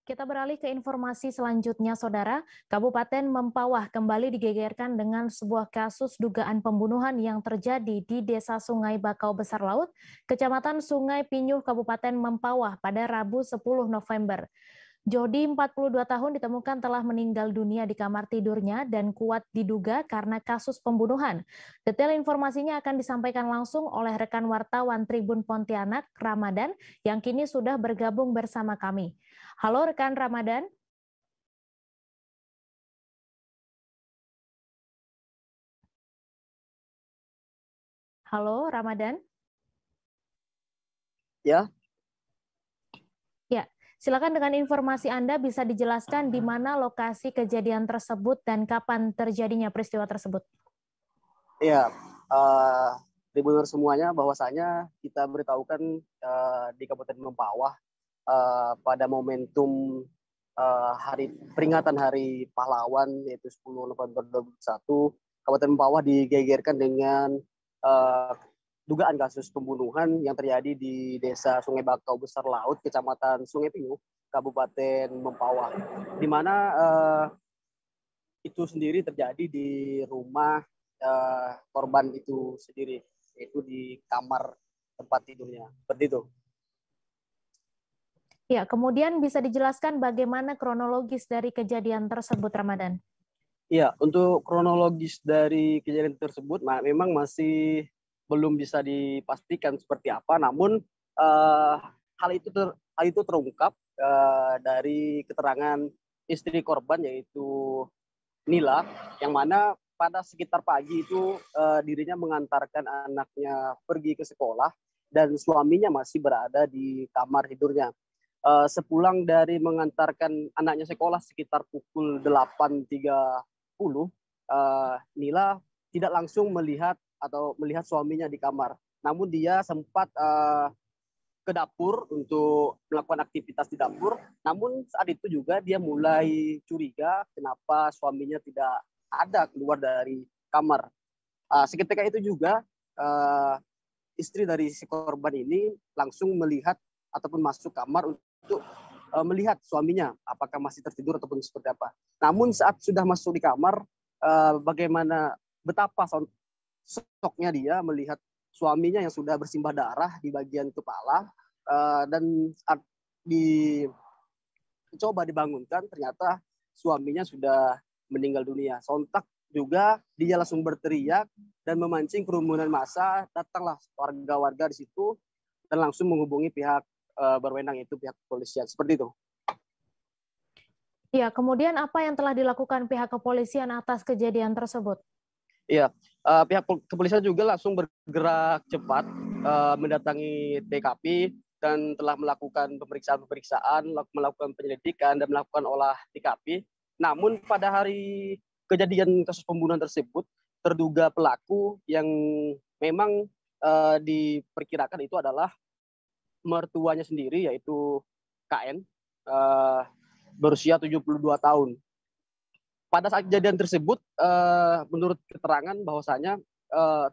Kita beralih ke informasi selanjutnya, Saudara. Kabupaten Mempawah kembali digegerkan dengan sebuah kasus dugaan pembunuhan yang terjadi di Desa Sungai Bakau Besar Laut, Kecamatan Sungai Pinyuh, Kabupaten Mempawah pada Rabu 10 November. Jody, 42 tahun, ditemukan telah meninggal dunia di kamar tidurnya dan kuat diduga karena kasus pembunuhan. Detail informasinya akan disampaikan langsung oleh rekan wartawan Tribun Pontianak, Ramadan, yang kini sudah bergabung bersama kami. Halo rekan Ramadan. Halo Ramadan. Ya. Ya, silakan dengan informasi Anda bisa dijelaskan di mana lokasi kejadian tersebut dan kapan terjadinya peristiwa tersebut. Ya, Tribuners semuanya, bahwasanya kita beritahukan di Kabupaten Mempawah pada momentum peringatan Hari Pahlawan yaitu 10 November 2021, Kabupaten Mempawah digegerkan dengan dugaan kasus pembunuhan yang terjadi di Desa Sungai Bakau Besar Laut, Kecamatan Sungai Pinyuh, Kabupaten Mempawah, di mana itu sendiri terjadi di rumah korban itu sendiri, yaitu di kamar tempat tidurnya. Seperti itu. Ya, kemudian bisa dijelaskan bagaimana kronologis dari kejadian tersebut, Ramadan? Ya, untuk kronologis dari kejadian tersebut, memang masih belum bisa dipastikan seperti apa. Namun hal itu terungkap dari keterangan istri korban, yaitu Nila, yang mana pada sekitar pagi itu dirinya mengantarkan anaknya pergi ke sekolah dan suaminya masih berada di kamar tidurnya. Sepulang dari mengantarkan anaknya sekolah sekitar pukul 8.30, Nila tidak langsung melihat suaminya di kamar. Namun dia sempat ke dapur untuk melakukan aktivitas di dapur. Namun saat itu juga dia mulai curiga kenapa suaminya tidak ada keluar dari kamar. Seketika itu juga istri dari si korban ini langsung melihat ataupun masuk kamar untuk melihat suaminya apakah masih tertidur ataupun seperti apa. Namun saat sudah masuk di kamar, betapa soknya dia melihat suaminya yang sudah bersimbah darah di bagian kepala, dan saat dicoba dibangunkan ternyata suaminya sudah meninggal dunia. Sontak juga dia langsung berteriak dan memancing kerumunan massa. Datanglah warga-warga di situ dan langsung menghubungi pihak berwenang, yaitu pihak kepolisian. Seperti itu. Ya, kemudian apa yang telah dilakukan pihak kepolisian atas kejadian tersebut? Iya, pihak kepolisian juga langsung bergerak cepat mendatangi TKP dan telah melakukan pemeriksaan, melakukan penyelidikan dan melakukan olah TKP. Namun pada hari kejadian kasus pembunuhan tersebut, terduga pelaku yang memang diperkirakan itu adalah mertuanya sendiri, yaitu KN, berusia 72 tahun. Pada saat kejadian tersebut, menurut keterangan bahwasanya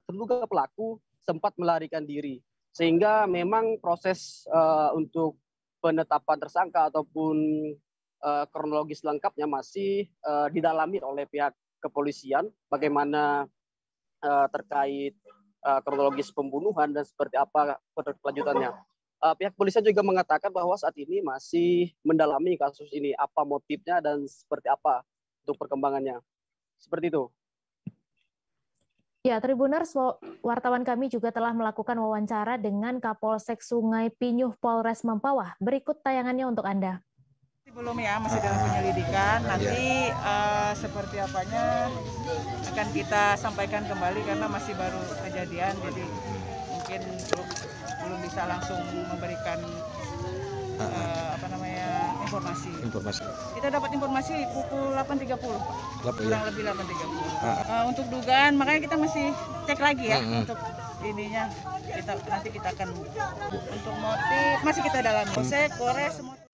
terduga pelaku sempat melarikan diri, sehingga memang proses untuk penetapan tersangka ataupun kronologis lengkapnya masih didalami oleh pihak kepolisian, bagaimana terkait kronologis pembunuhan dan seperti apa kelanjutannya. Pihak kepolisian juga mengatakan bahwa saat ini masih mendalami kasus ini, apa motifnya dan seperti apa untuk perkembangannya. Seperti itu. Ya, Tribuners, wartawan kami juga telah melakukan wawancara dengan Kapolsek Sungai Pinyuh Polres Mempawah. Berikut tayangannya untuk Anda. Belum ya, masih dalam penyelidikan. Nanti seperti apanya akan kita sampaikan kembali karena masih baru kejadian, jadi mungkin belum bisa langsung memberikan informasi. Kita dapat informasi pukul 8.30, kurang lebih 8.30. Untuk dugaan, makanya kita masih cek lagi ya untuk ininya. Nanti kita akan untuk motif masih kita dalami. Polsek, Polres, semua.